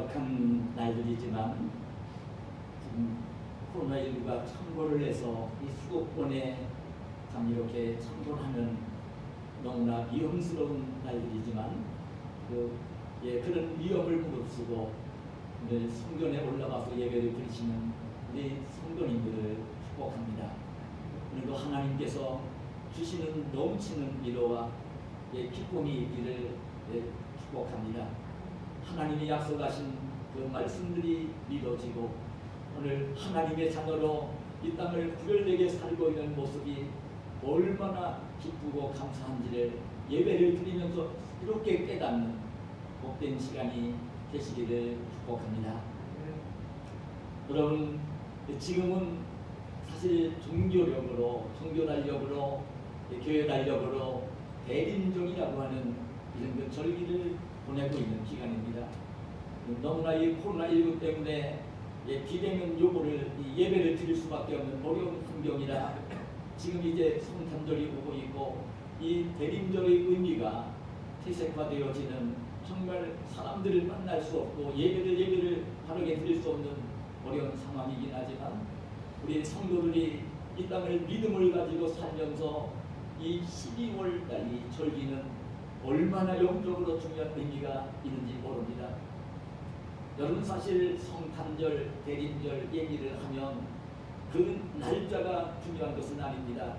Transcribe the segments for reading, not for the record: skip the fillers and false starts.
긴박한 날들이지만 지금 코로나19가 창궐을 해서 이 수도권에 참 이렇게 창궐하는 너무나 위험스러운 날들이지만 그런 위험을 무릅쓰고 오늘 성전에 올라가서 예배를 드리시는 우리 성도님들을 축복합니다. 오늘도 하나님께서 주시는 넘치는 위로와 기쁨이 있기를 축복합니다. 하나님이 약속하신 그 말씀들이 믿어지고 오늘 하나님의 자녀로 이 땅을 구별되게 살고 있는 모습이 얼마나 기쁘고 감사한지를 예배를 드리면서 이렇게 깨닫는 복된 시간이 되시기를 축복합니다. 여러분, 지금은 사실 종교 달력으로 교회 달력으로 대림절이라고 하는 이런 그 절기를 보내고 있는 기간입니다. 너무나 이 코로나19 때문에 비대면 요구를 예배를 드릴 수밖에 없는 어려운 환경이라 지금 이제 성탄절이 오고 있고 이 대림절의 의미가 퇴색화되어지는 정말 사람들을 만날 수 없고 예배를 바르게 드릴 수 없는 어려운 상황이긴 하지만 우리 성도들이 이 땅을 믿음을 가지고 살면서 이 12월 달이 절기는 얼마나 영적으로 중요한 의미가 있는지 모릅니다. 여러분, 사실 성탄절, 대림절 얘기를 하면 그 날짜가 중요한 것은 아닙니다.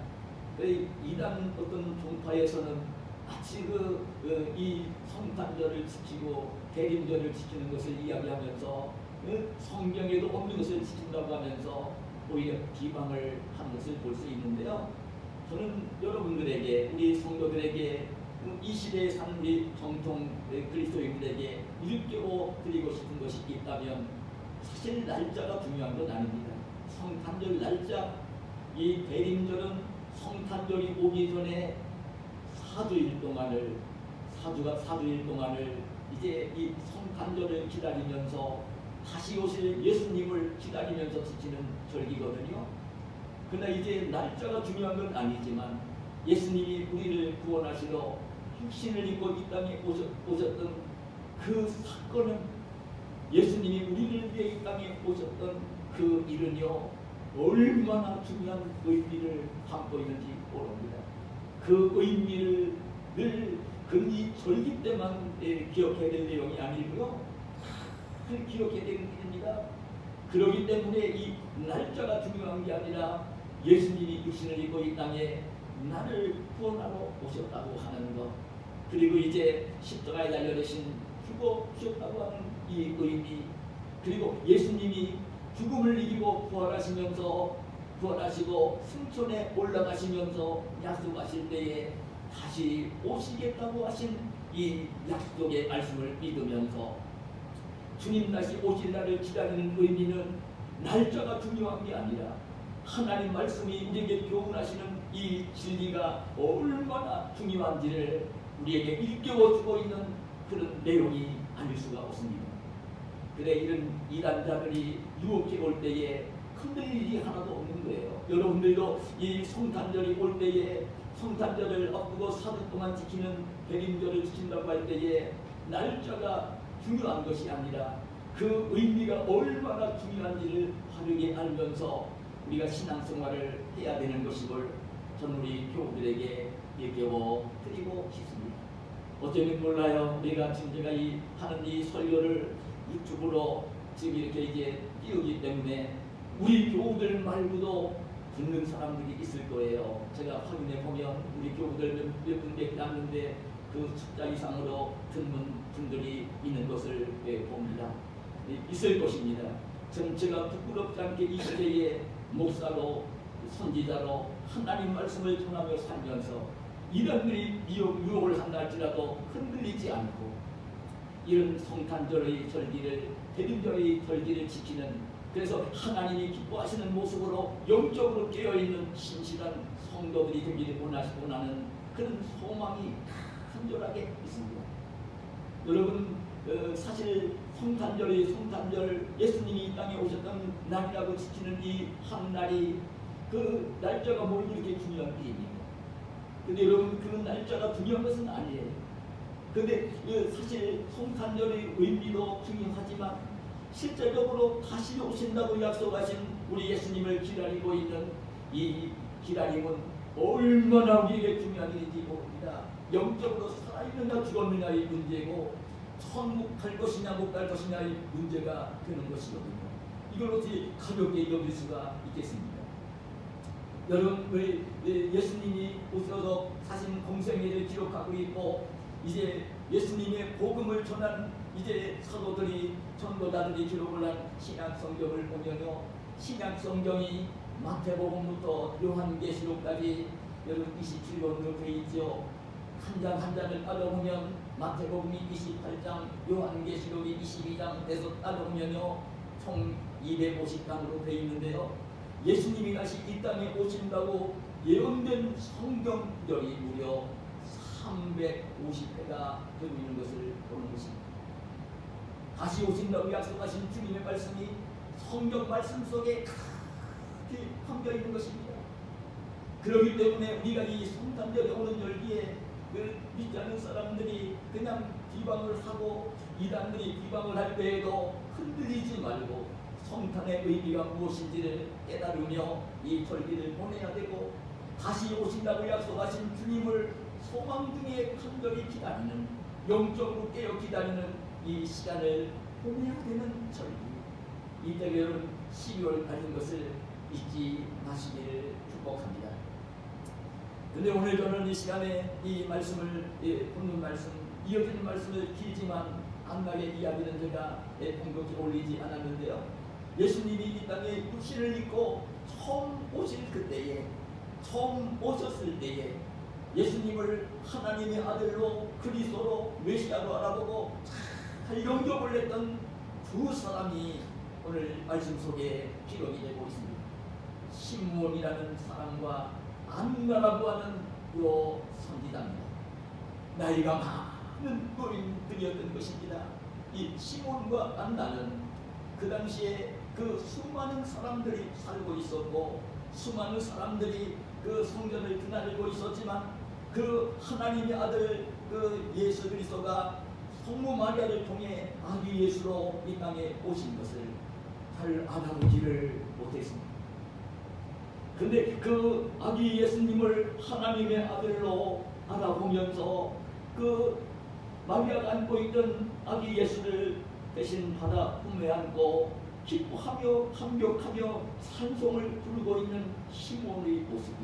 이단 어떤 종파에서는 마치 이 성탄절을 지키고 대림절을 지키는 것을 이야기하면서 성경에도 없는 것을 지킨다고 하면서 오히려 비방을 하는 것을 볼 수 있는데요. 저는 여러분들에게, 우리 성도들에게, 이 시대에 사는 우리 정통 그리스도인들에게 일깨워 드리고 싶은 것이 있다면 사실 날짜가 중요한 건 아닙니다. 성탄절 날짜, 이 대림절은 성탄절이 오기 전에 4주일 동안을 이제 이 성탄절을 기다리면서 다시 오실 예수님을 기다리면서 지키는 절기거든요. 그러나 이제 날짜가 중요한 건 아니지만 예수님이 우리를 구원하시러 육신을 입고 이 땅에 오셨던 그 사건은, 예수님이 우리를 위해 이 땅에 오셨던 그 일은요 얼마나 중요한 의미를 담고 있는지 모릅니다. 그 의미를 늘 이 절기 때만 기억해야 될 내용이 아니고요, 기억해야 되는 일입니다. 그렇기 때문에 이 날짜가 중요한 게 아니라 예수님이 육신을 입고 이 땅에 나를 구원하러 오셨다고 하는 것, 그리고 이제 십자가에 달려내신 죽어 주셨다고 하는 이 의미, 그리고 예수님이 죽음을 이기고 부활하시고 승천에 올라가시면서 약속하실 때에 다시 오시겠다고 하신 이 약속의 말씀을 믿으면서 주님 다시 오실 날을 기다리는 의미는 날짜가 중요한 게 아니라 하나님 말씀이 우리에게 교훈하시는 이 진리가 얼마나 중요한지를 우리에게 일깨워주고 있는 그런 내용이 아닐 수가 없습니다. 그래, 이런 이단자들이 유혹해 올 때에 흔들릴 일이 하나도 없는 거예요. 여러분들도 이 성탄절이 올 때에, 성탄절을 앞두고 4주 동안 지키는 대림절을 지킨다고 할 때에 날짜가 중요한 것이 아니라 그 의미가 얼마나 중요한지를 바르게 알면서 우리가 신앙생활을 해야 되는 것임을 저는 우리 교우들에게 얘기하고 드리고 싶습니다. 어쩌면 몰라요. 내가 지금 제가 하는 이 설교를 유튜브로 지금 이렇게 이제 띄우기 때문에 우리 교우들 말고도 듣는 사람들이 있을 거예요. 제가 확인해 보면 우리 교우들 몇 분밖에 없는데 그 숫자 이상으로 듣는 분들이 있는 것을 봅니다. 있을 것입니다. 제가 부끄럽지 않게 이 시대의 목사로, 선지자로 하나님 말씀을 전하며 살면서 이런들이 유혹을 한다 할지라도 흔들리지 않고 이런 성탄절의 절기를, 대림절의 절기를 지키는, 그래서 하나님이 기뻐하시는 모습으로 영적으로 깨어있는 신실한 성도들이 되기를 원하는 그런 소망이 간절하게 있습니다. 여러분, 사실 성탄절, 예수님이 이 땅에 오셨던 날이라고 지키는 이 한 날이, 그 날짜가 뭐 이렇게 중요한 게 있습니까? 근데 여러분, 그 날짜가 중요한 것은 아니에요. 근데 사실 성탄절의 의미도 중요하지만 실제적으로 다시 오신다고 약속하신 우리 예수님을 기다리고 있는 이 기다림은 얼마나 우리에게 중요한 일인지 모릅니다. 영적으로 살아있느냐 죽었느냐의 문제고 천국 갈 것이냐 못 갈 것이냐의 문제가 되는 것이거든요. 이걸 어떻게 가볍게 여길 수가 있겠습니까? 여러분, 우리 예수님이 오셔서 사신 공생애를 기록하고 있고 이제 예수님의 복음을 전한 이제 사도들이 전도자들이 기록을 한 신약 성경을 보면요, 신약 성경이 마태복음부터 요한계시록까지 여러분 27권으로 되어 있죠. 한 장 한 장을 따져보면 마태복음이 28장, 요한계시록이 22장에서 따져보면요 총 250장으로 되어 있는데요. 예수님이 다시 이 땅에 오신다고 예언된 성경절이 무려 350회가 되고 있는 것을 보는 것입니다. 다시 오신다고 약속하신 주님의 말씀이 성경 말씀 속에 크게 담겨 있는 것입니다. 그렇기 때문에 우리가 이 성탄절에 오는 열기에 믿지 않는 사람들이 그냥 비방을 하고 이단들이 비방을 할 때에도 흔들리지 말고 성탄의 의미가 무엇인지를 깨달으며 이 절기를 보내야 되고 다시 오신다고 약속하신 주님을 소망 중에 간절히 기다리는, 영적으로 깨어 기다리는 이 시간을 보내야 되는 절기. 이때 여러분 12월 가진 것을 잊지 마시기를 축복합니다. 근데 오늘 저는 이 시간에 이 말씀을 본문 말씀, 이어지는 말씀을 길지만 안나게 이야기는 제가 공격에 올리지 않았는데요. 예수님이 이 땅에 육신을 입고 처음 오실 그때에, 처음 오셨을 때에 예수님을 하나님의 아들로 그리스도로 메시아로 알아보고 잘 영접을 했던 두 사람이 오늘 말씀 속에 기록이 되고 있습니다. 시므온이라는 사람과 안나라고 하는 요 선지자입니다. 나이가 많은 노인들이었던 것입니다. 이 시므온과 안나는 그 당시에 그 수많은 사람들이 살고 있었고 수많은 사람들이 그 성전을 드나들고 있었지만 그 하나님의 아들 그 예수 그리스도가 성모 마리아를 통해 아기 예수로 이 땅에 오신 것을 잘 알아보지를 못했습니다. 근데 그 아기 예수님을 하나님의 아들로 알아보면서 그 마리아가 안고 있던 아기 예수를 대신 받아 품에 안고 기뻐하며 감격하며 찬송을 부르고 있는 시몬의 모습이,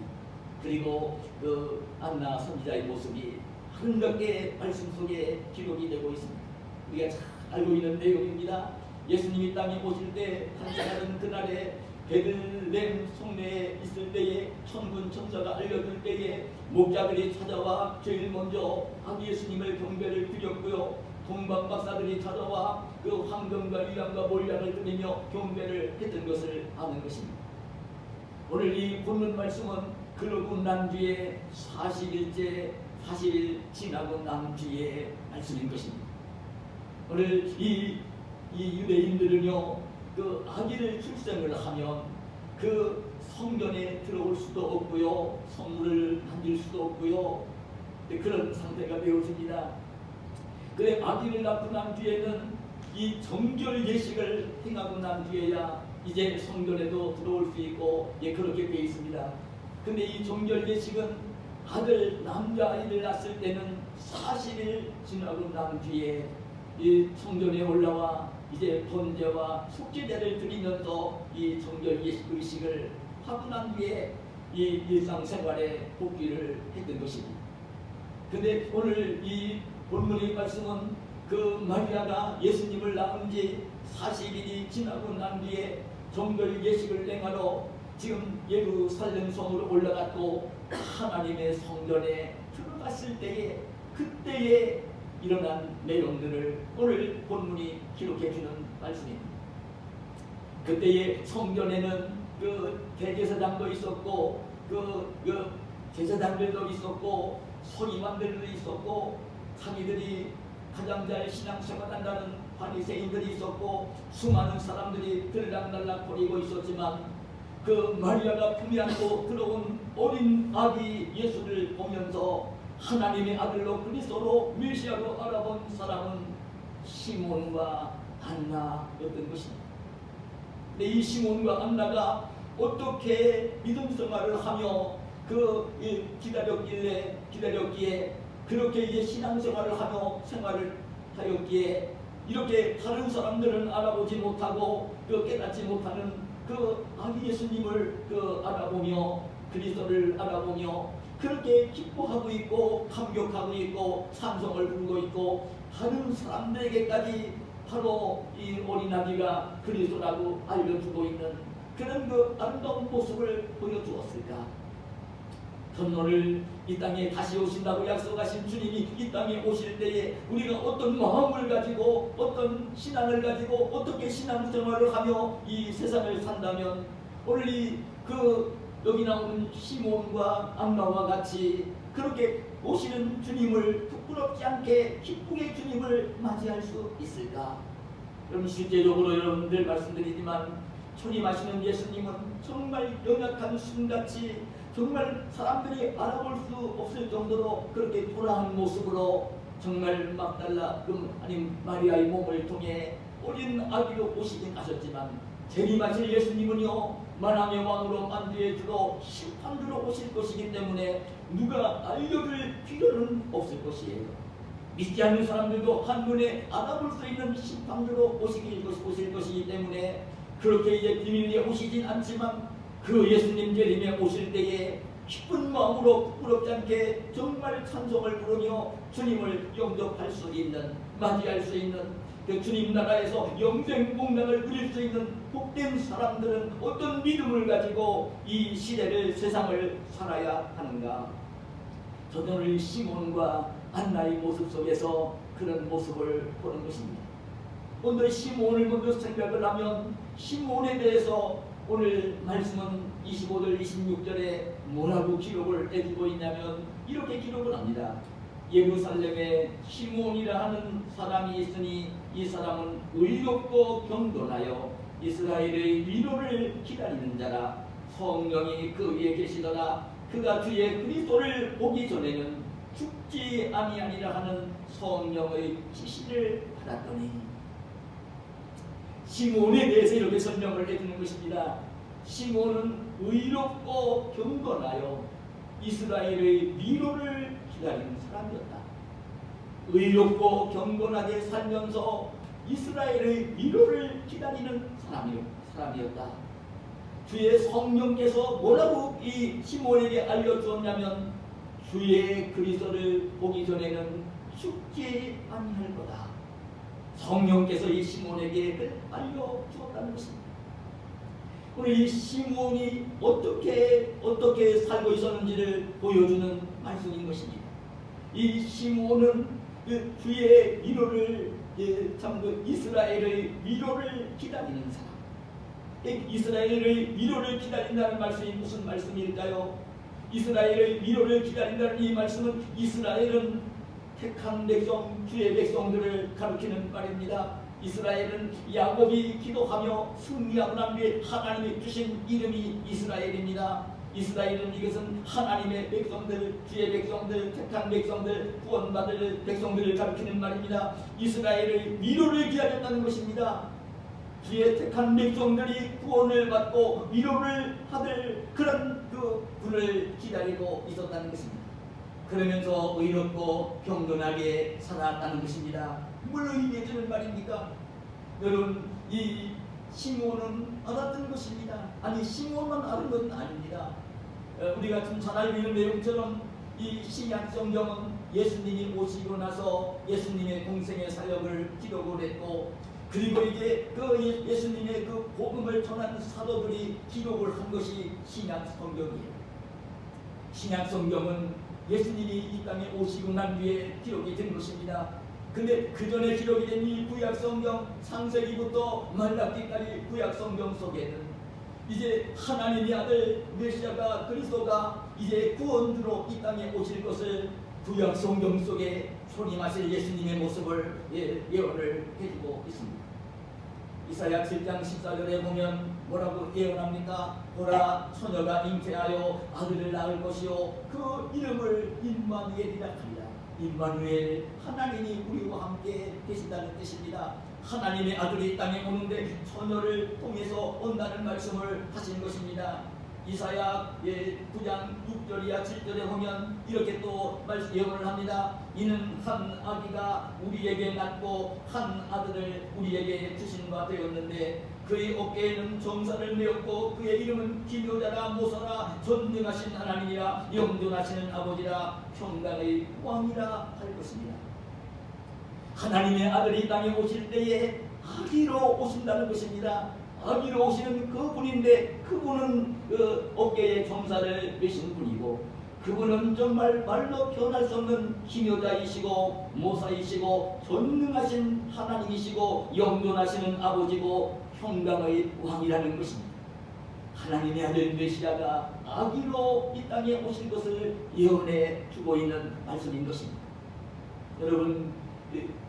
그리고 그 안나 선지자의 모습이 아름답게 말씀 속에 기록이 되고 있습니다. 우리가 잘 알고 있는 내용입니다. 예수님이 땅에 오실 때 탄생하던 그날에 베들레헴 성내에 있을 때에 천군 천사가 알려줄 때에 목자들이 찾아와 제일 먼저 아기 예수님을 경배를 드렸고요. 동방 박사들이 찾아와 그 황금과 유향과 몰약을 드리며 경배를 했던 것을 아는 것입니다. 오늘 이 본문 말씀은 그러고 난 뒤에 40일째 40일 지나고 난 뒤에 말씀인 것입니다. 오늘 이 유대인들은요 그 아기를 출생을 하면 그 성전에 들어올 수도 없고요, 성물을 만질 수도 없고요, 그런 상태가 되어집니다. 그래 아기를 낳고 난 뒤에는 이 정결 예식을 행하고 난 뒤에야 이제 성전에도 들어올 수 있고 그렇게 되어 있습니다. 근데 이 정결 예식은 아들 남자아이를 낳았을 때는 40일 지나고 난 뒤에 이 성전에 올라와 이제 번제와 속죄제를 드리면서 이 정결 예식 의식을 하고 난 뒤에 이 일상생활에 복귀를 했던 것입니다. 근데 오늘 이 본문의 말씀은 그 마리아가 예수님을 낳은 지 40일이 지나고 난 뒤에 정결 예식을 행하러 지금 예루살렘 성으로 올라갔고 하나님의 성전에 들어갔을 때에 그때에 일어난 내용들을 오늘 본문이 기록해주는 말씀입니다. 그때의 성전에는 그 대제사장도 있었고 그 제사장들도 있었고 서기관들도 있었고 자기들이 가장 잘 신앙생활한다는 바리새인들이 있었고 수많은 사람들이 들락날락 거리고 있었지만 그 마리아가 품에 안고 들어온 어린 아기 예수를 보면서 하나님의 아들로 그리스도로 메시아로 알아본 사람은 시몬과 안나였던 것입니다. 근데 이 시몬과 안나가 어떻게 믿음 생활을 하며 기다렸기에 그렇게 이제 신앙생활을 하며 생활을 하였기에 이렇게 다른 사람들은 알아보지 못하고 깨닫지 못하는 아기 예수님을 알아보며 그리스도를 알아보며 그렇게 기뻐하고 있고 감격하고 있고 찬송을 부르고 있고 다른 사람들에게까지 바로 이 어린아기가 그리스도라고 알려주고 있는 그런 아름다운 모습을 보여주었을까? 전노를 이 땅에 다시 오신다고 약속하신 주님이 이 땅에 오실 때에 우리가 어떤 마음을 가지고 어떤 신앙을 가지고 어떻게 신앙생활을 하며 이 세상을 산다면 오늘 여기 나오는 시몬과 안나와 같이 그렇게 오시는 주님을 부끄럽지 않게 기쁘게 주님을 맞이할 수 있을까? 여러분 실제적으로 여러분들 말씀드리지만 초림하시는 예수님은 정말 연약한 순같이 정말 사람들이 알아볼 수 없을 정도로 그렇게 돌아온 모습으로 정말 막달라 아닌 마리아의 몸을 통해 어린 아기로 오시긴 하셨지만 재림하실 예수님은요 만왕의 왕으로 만주의 주로 심판주로 오실 것이기 때문에 누가 알려줄 필요는 없을 것이에요. 믿지 않는 사람들도 한눈에 알아볼 수 있는 심판주로 오실 것이기 때문에 그렇게 이제 비밀리에 오시진 않지만 그 예수님 재림에 오실 때에 기쁜 마음으로 부끄럽지 않게 정말 찬송을 부르며 주님을 영접할 수 있는 맞이할 수 있는 그 주님 나라에서 영생 복락을 누릴 수 있는 복된 사람들은 어떤 믿음을 가지고 이 시대를 세상을 살아야 하는가? 저는 오늘 시몬과 안나의 모습 속에서 그런 모습을 보는 것입니다. 오늘 시몬을 먼저 생각을 하면 시몬에 대해서 오늘 말씀은 25절 26절에 뭐라고 기록을 해주고 있냐면 이렇게 기록을 합니다. 예루살렘에 시몬이라 하는 사람이 있으니 이 사람은 의롭고 경건하여 이스라엘의 위로를 기다리는 자라. 성령이 그 위에 계시더라. 그가 주의 그리스도를 보기 전에는 죽지 아니하니라 하는 성령의 지시를 받았더니 시몬에 대해서 이렇게 설명을 해주는 것입니다. 시몬은 의롭고 경건하여 이스라엘의 위로를 기다리는 사람이었다. 의롭고 경건하게 살면서 이스라엘의 위로를 기다리는 사람이었다. 주의 성령께서 뭐라고 이 시몬에게 알려주었냐면 주의 그리스도를 보기 전에는 죽지 아니할 거다. 성령께서 이 시몬에게 알려주었다는 것입니다. 우리 이 시몬이 어떻게 살고 있었는지를 보여주는 말씀인 것입니다. 이 시몬은 주의 위로를 이스라엘의 위로를 기다리는 사람. 이스라엘의 위로를 기다린다는 말씀이 무슨 말씀일까요? 이스라엘의 위로를 기다린다는 이 말씀은 이스라엘은 택한 백성, 주의 백성들을 가리키는 말입니다. 이스라엘은 야곱이 기도하며 승리하고 난 뒤에 하나님이 주신 이름이 이스라엘입니다. 이스라엘은 이것은 하나님의 백성들, 주의 백성들, 택한 백성들, 구원받을 백성들을 가리키는 말입니다. 이스라엘의 위로를 기다렸다는 것입니다. 주의 택한 백성들이 구원을 받고 위로를 받을 그런 분을 기다리고 있었다는 것입니다. 그러면서 의롭고 경건하게 살아갔다는 것입니다. 뭘 의미해주는 말입니까? 여러분, 이 시몬은 알았던 것입니다. 아니, 시몬만 아는 것은 아닙니다. 우리가 좀 잘 알고 있는 내용처럼 이 신약성경은 예수님이 오시고 나서 예수님의 공생의 사역을 기록을 했고, 그리고 이제 예수님의 복음을 전한 사도들이 기록을 한 것이 신약성경이에요. 신약성경은 예수님이 이 땅에 오시고 난 뒤에 기록이 된 것입니다. 근데 그 전에 기록이 된 이 구약성경, 창세기부터 말라기까지 구약성경 속에는 이제 하나님의 아들 메시아가 그리스도가 이제 구원주로 이 땅에 오실 것을 구약성경 속에 초림하실 예수님의 모습을 예언을 해주고 있습니다. 이사야 7장 14절에 보면 뭐라고 예언합니까? 보라, 처녀가 잉태하여 아들을 낳을 것이요 그 이름을 임마누엘이라 하리라. 임마누엘, 하나님이 우리와 함께 계신다는 뜻입니다. 하나님의 아들이 땅에 오는데 처녀를 통해서 온다는 말씀을 하신 것입니다. 이사야 9장 6절이야 7절에 보면 이렇게 또 예언을 합니다. 이는 한 아기가 우리에게 낳고 한 아들을 우리에게 주신 바 되었는데 그의 어깨에는 정사를 메었고 그의 이름은 기묘자라 모사라 전능하신 하나님이라 영존하시는 아버지라 평강의 왕이라 할 것입니다. 하나님의 아들이 땅에 오실 때에 아기로 오신다는 것입니다. 아기로 오시는 그분인데 그분은 그 어깨에 정사를 메신 분이고 그분은 정말 말로 표현할 수 없는 기묘자이시고 모사이시고 전능하신 하나님이시고 영존하시는 아버지고 평강의 왕이라는 것입니다. 하나님의 아들 메시아가 아기로 이 땅에 오실 것을 예언해 주고 있는 말씀인 것입니다. 여러분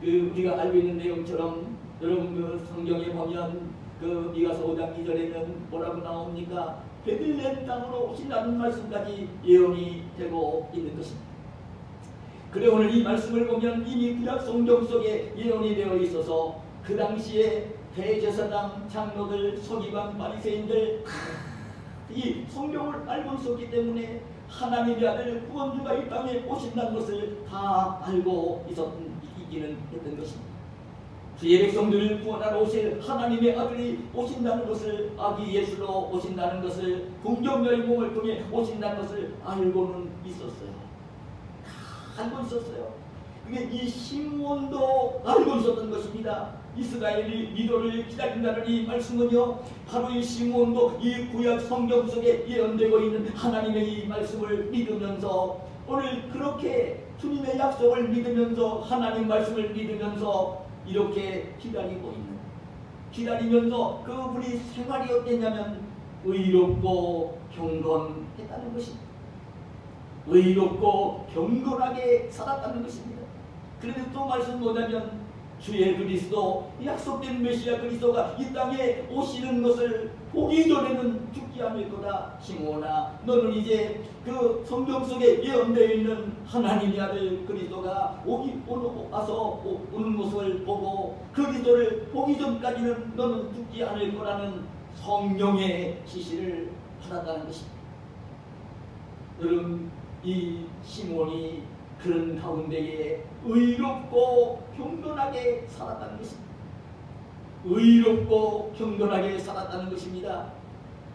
우리가 알고 있는 내용처럼 여러분 그 성경에 보면 그 미가서 5장 2절에는 뭐라고 나옵니까? 베들레헴 땅으로 오신다는 말씀까지 예언이 되고 있는 것입니다. 그래 오늘 이 말씀을 보면 이미 구약 성경 속에 예언이 되어 있어서 그 당시에 대제사장, 장로들, 서기관, 바리새인들 이 성경을 알고 있었기 때문에 하나님의 아들 구원주가 이 땅에 오신다는 것을 다 알고 있기는 했던 것입니다. 주의 백성들을 구원하러 오실 하나님의 아들이 오신다는 것을 아기 예수로 오신다는 것을 공정녀의 몸을 통해 오신다는 것을 알고는 있었어요. 다 알고 있었어요. 그게 이 시므온도 알고 있었던 것입니다. 이스라엘이 미도를 기다린다는 이 말씀은요 바로 이 시므온도 이 구약 성경 속에 예언되고 있는 하나님의 이 말씀을 믿으면서 오늘 그렇게 주님의 약속을 믿으면서 하나님 말씀을 믿으면서 이렇게 기다리면서 그분이 생활이 어땠냐면 의롭고 경건했다는 것입니다. 의롭고 경건하게 살았다는 것입니다. 그런데 또 말씀 뭐냐면 주의 그리스도 약속된 메시아 그리스도가 이 땅에 오시는 것을 보기 전에는 죽지 않을 거다. 시므온아 너는 이제 그 성경 속에 예언되어 있는 하나님의 아들 그리스도가 오는 모습을 보고 그리스도를 보기 전까지는 너는 죽지 않을 거라는 성령의 지시를 받았다는 것입니다. 여러분 이 시므온이 그런 가운데에 의롭고 경건하게 살았다는 것입니다. 의롭고 경건하게 살았다는 것입니다.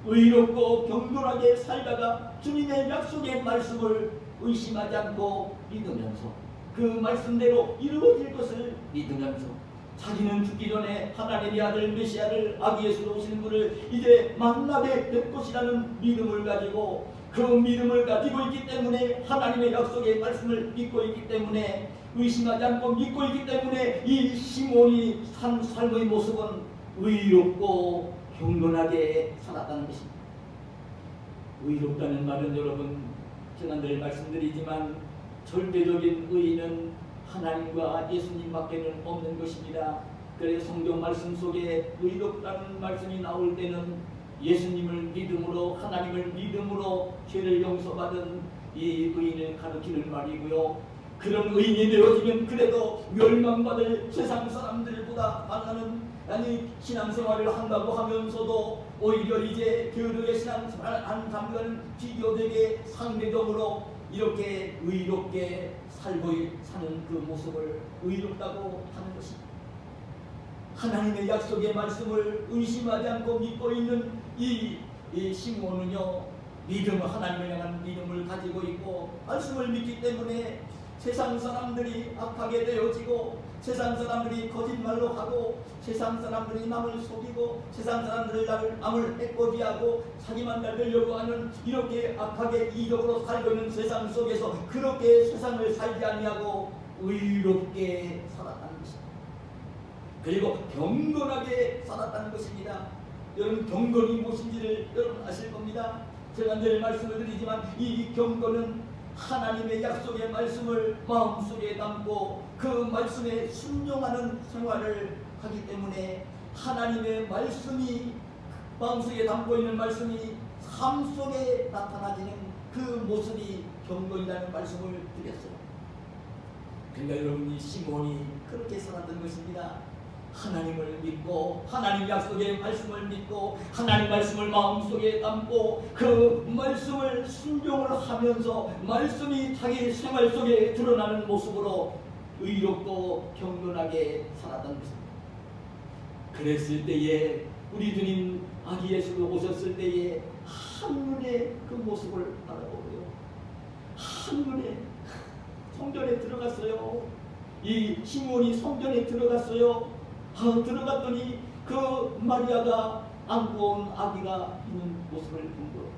의롭고 경건하게 살다가 주님의 약속의 말씀을 의심하지 않고 믿으면서 그 말씀대로 이루어질 것을 믿으면서 자기는 죽기 전에 하나님의 아들 메시아를 아기 예수로 오시는 분을 이제 만나게 될 것이라는 믿음을 가지고 그 믿음을 가지고 있기 때문에 하나님의 약속의 말씀을 믿고 있기 때문에 의심하지 않고 믿고 있기 때문에 이 시몬이 산 삶의 모습은 의롭고 경건하게 살았다는 것입니다. 의롭다는 말은 여러분 제가 늘 말씀드리지만 절대적인 의의는 하나님과 예수님밖에는 없는 것입니다. 그래서 성경 말씀 속에 의롭다는 말씀이 나올 때는 예수님을 믿음으로 하나님을 믿음으로 죄를 용서받은 이 의인을 가르치는 말이고요. 그런 의인이 되어지면 그래도 멸망받을 세상 사람들보다 많은 신앙생활을 한다고 하면서도 오히려 이제 교회의 신앙생활을 한 사람들은 비교되게 상대적으로 이렇게 의롭게 사는 그 모습을 의롭다고 하는 것입니다. 하나님의 약속의 말씀을 의심하지 않고 믿고 있는 이 시므온은요 하나님을 향한 믿음을 가지고 있고 말씀을 믿기 때문에 세상 사람들이 악하게 되어지고 세상 사람들이 거짓말로 하고 세상 사람들이 남을 속이고 세상 사람들이 남을 해코지하고 자기만 잘 되려고 하는 이렇게 악하게 이적으로 살고 있는 세상 속에서 그렇게 세상을 살지 아니하고 의롭게 살았다는 것입니다. 그리고 경건하게 살았다는 것입니다. 여러분 경건이 무엇인지를 여러분 아실 겁니다. 제가 늘 말씀을 드리지만 이 경건은 하나님의 약속의 말씀을 마음속에 담고 그 말씀에 순종하는 생활을 하기 때문에 하나님의 말씀이 마음속에 담고 있는 말씀이 삶 속에 나타나지는 그 모습이 경건이라는 말씀을 드렸어요. 그러니까 여러분이 시몬이 그렇게 살았던 것입니다. 하나님을 믿고 하나님 약속의 말씀을 믿고 하나님 말씀을 마음속에 담고 그 말씀을 순종을 하면서 말씀이 자기 생활 속에 드러나는 모습으로 의롭고 경건하게 살았던 것입니다. 그랬을 때에 우리 주님 아기 예수가 오셨을 때에 한눈에 그 모습을 알아보고요. 한눈에 성전에 들어갔어요. 이 시몬이 성전에 들어갔어요. 들어갔더니 그 마리아가 안고 온 아기가 있는 모습을 본 거예요.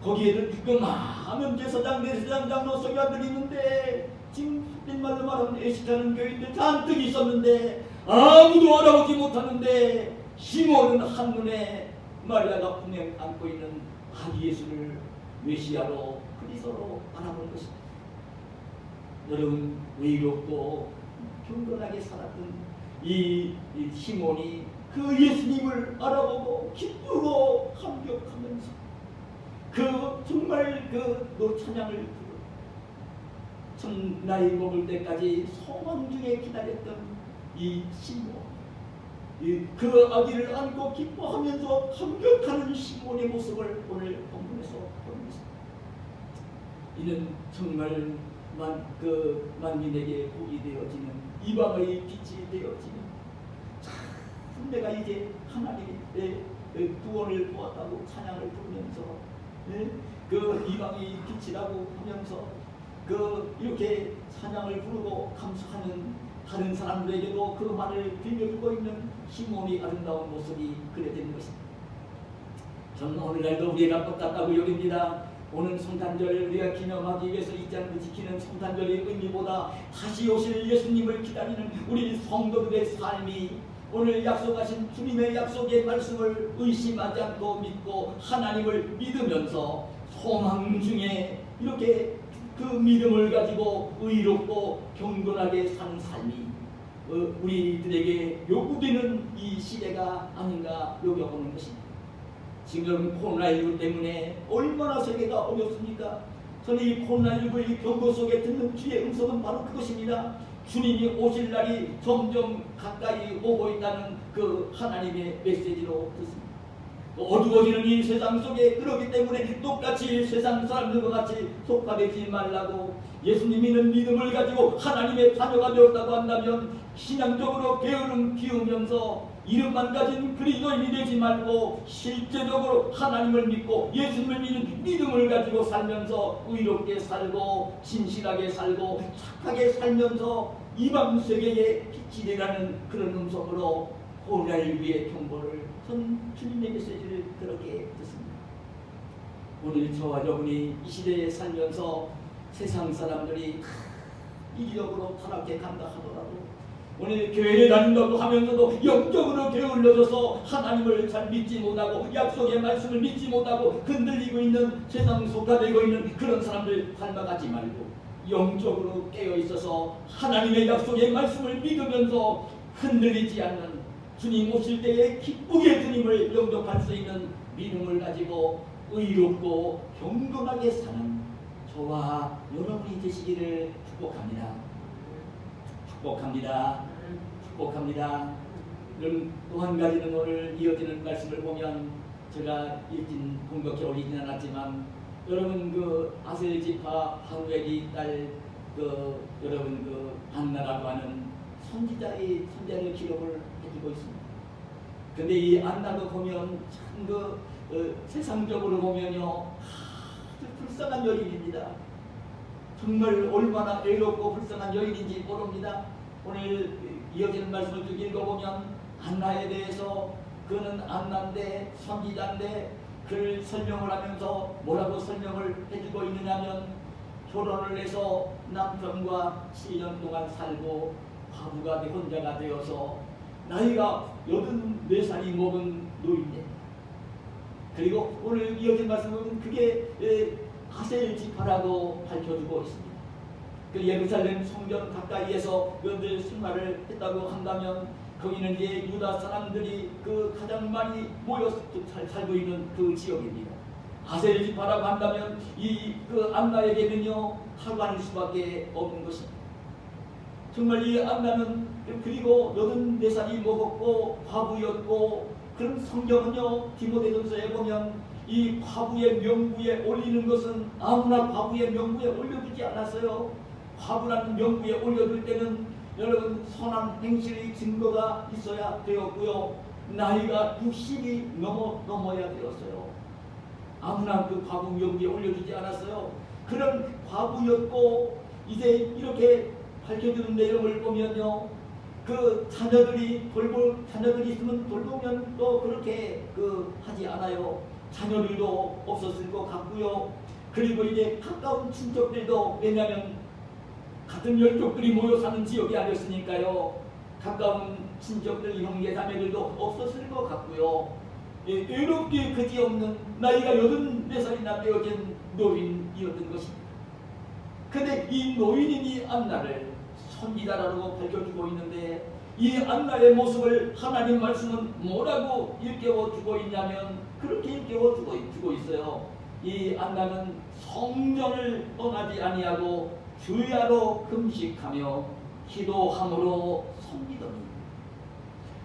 거기에는 그 많은 제사장, 내세장, 장로, 서기관들이 있는데 지금 속된 말로 말하면 애시타는 교인들 잔뜩 있었는데 아무도 알아보지 못하는데 시몬은 한눈에 마리아가 분명 안고 있는 아기 예수를 메시아로 그리스도로 알아본 것입니다. 여러분, 의롭고 경건하게 살았던 이 시몬이 그 예수님을 알아보고 기쁘고 감격하면서 그 정말 그 찬양을 부르고 참 나이 먹을 때까지 소망 중에 기다렸던 이 시몬, 그 아기를 안고 기뻐하면서 감격하는 시몬의 모습을 오늘 본문에서 보는 것입니다. 이는 정말 만민에게 복이 되어지는 이방의 빛이 되어지는 내가 이제 하나님의 구원을 보았다고 찬양을 부르면서 그 이방의 빛이라고 하면서 이렇게 찬양을 부르고 감사하는 다른 사람들에게도 그 말을 빌려주고 있는 시몬이 아름다운 모습이 그려지는 것입니다. 저는 오늘날도 우리가 똑같다고 여깁니다. 오는 성탄절 우리가 기념하기 위해서 잊지 않고 지키는 성탄절의 의미보다 다시 오실 예수님을 기다리는 우리 성도들의 삶이 오늘 약속하신 주님의 약속의 말씀을 의심하지 않고 믿고 하나님을 믿으면서 소망 중에 이렇게 그 믿음을 가지고 의롭고 경건하게 사는 삶이 우리들에게 요구되는 이 시대가 아닌가 여겨보는 것입니다. 지금 코로나19 때문에 얼마나 세계가 어렵습니까? 저는 이 코로나19 이 경고 속에 듣는 주의 음성은 바로 그것입니다. 주님이 오실 날이 점점 가까이 오고 있다는 그 하나님의 메시지로 듣습니다. 어두워지는 이 세상 속에 그러기 때문에 똑같이 세상 사람들과 같이 속화되지 말라고 예수님 믿는 믿음을 가지고 하나님의 자녀가 되었다고 한다면 신앙적으로 게으름 피우면서 이름만 가진 그리스도인이 되지 말고 실제적으로 하나님을 믿고 예수님을 믿는 믿음을 가지고 살면서 의롭게 살고 진실하게 살고 착하게 살면서 이방 세계에 빛이 되라는 그런 음성으로 코로나19의 경고를 전 주님의 메시지를 그렇게 듣습니다. 오늘 저와 여러분이 이 시대에 살면서 세상 사람들이 이기적으로 타락해 간다 하더라도 오늘 교회에 다닌다고 하면서도 영적으로 게을러져서 하나님을 잘 믿지 못하고 약속의 말씀을 믿지 못하고 흔들리고 있는 세상 속화되고 있는 그런 사람들 닮아가지 말고 영적으로 깨어있어서 하나님의 약속의 말씀을 믿으면서 흔들리지 않는 주님 오실 때에 기쁘게 주님을 영접할 수 있는 믿음을 가지고 의롭고 경건하게 사는 저와 여러분이 되시기를 축복합니다. 축복합니다. 축복합니다. 그럼 또 한 가지는 오늘 이어지는 말씀을 보면 제가 읽진 공격해 올리진 않았지만 여러분 그 아셀 지파 하루엘이 딸 여러분 안나라고 하는 선지자를 기록을 해주고 있습니다. 근데 이 안나도 보면 참 세상적으로 보면요 아주 불쌍한 여인입니다. 정말 얼마나 애롭고 불쌍한 여인인지 모릅니다. 오늘 이어지는 말씀을 쭉 읽어보면 안나에 대해서 그는 안나인데 선지자인데 그를 설명을 하면서 뭐라고 설명을 해주고 있느냐면 결혼을 해서 남편과 7년 동안 살고 과부가 혼자가 되어서 나이가 84살이 먹은 노인네. 그리고 오늘 이어진 말씀은 그게 아셀 지파라고 밝혀주고 있습니다. 그 예루살렘 성전 가까이에서 그들 생활을 했다고 한다면 거기는 이제 유다 사람들이 그 가장 많이 모여 살고 있는 그 지역입니다. 아셀 지파라고 한다면 이 그 안나에게는요 하관일 수밖에 없는 것입니다. 정말 이 안나는 그리고 84살이 먹었고 과부였고, 그런 성경은요 디모데전서에 보면 이 과부의 명부에 올리는 것은 아무나 과부의 명부에 올려주지 않았어요. 과부라는 명부에 올려줄 때는 여러분 선한 행실의 증거가 있어야 되었고요, 나이가 60이 넘어야 되었어요. 아무나 그 과부 명부에 올려주지 않았어요. 그런 과부였고, 이제 이렇게 밝혀주는 내용을 보면요, 그 자녀들이 있으면 돌보면 또 그렇게 하지 않아요. 자녀들도 없었을 것 같고요. 그리고 이제 가까운 친척들도, 왜냐하면 같은 열족들이 모여 사는 지역이 아니었으니까요, 가까운 친척들, 형제 자매들도 없었을 것 같고요. 외롭게 그지없는 나이가 84살이나 되어진 노인이었던 것입니다. 근데 이 노인인 이 안나를 선지자라고 밝혀주고 있는데, 이 안나의 모습을 하나님 말씀은 뭐라고 일깨워주고 있냐면 그렇게 일깨워주고 있어요. 이 안나는 성전을 떠나지 아니하고 주야로 금식하며 기도함으로 섬기더니.